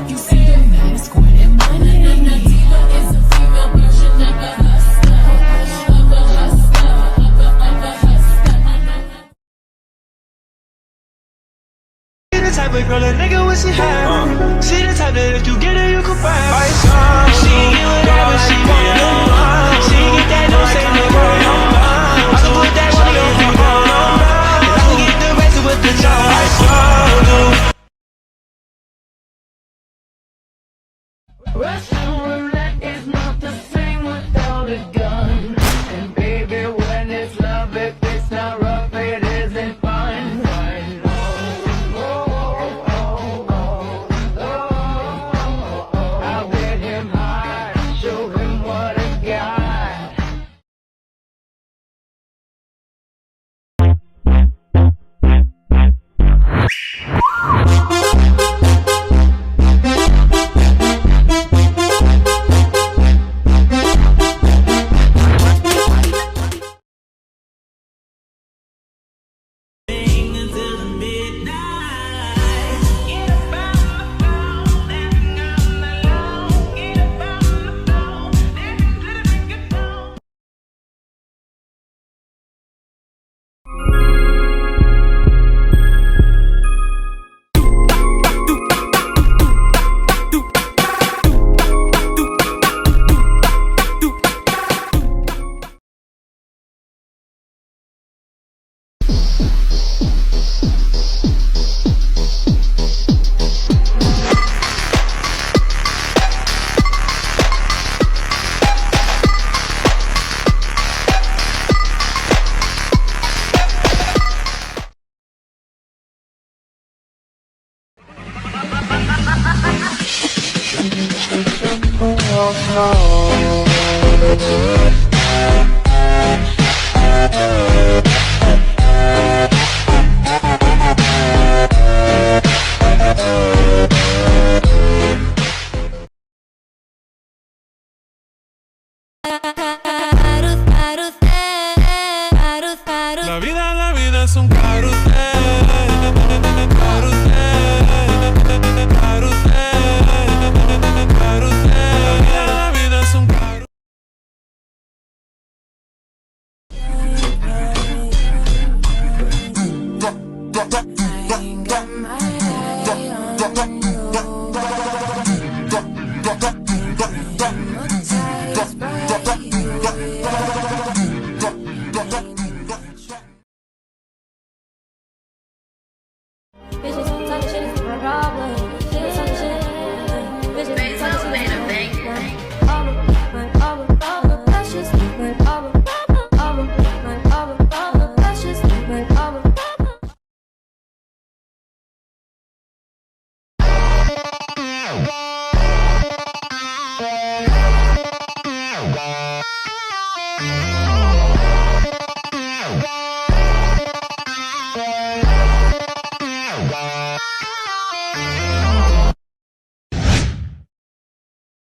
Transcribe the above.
You see the mask wearing money. Diva is a female version of a hustler, of a hustler, of a hustler. She the type of girl a nigga wish he had. She the type that if you get her, you can buy. She get whatever she want. She get that no say no word. I can put that money on her arm, and I can get the rest with the job. Russian roulette is not the same without a gun. And baby, when it's love, if it's not rough, it isn't fun. I'll get him high, show him what I got. La vida es un carrusel. Carrusel, carrusel, carrusel. La vida es un carrusel. I ain't got my eye on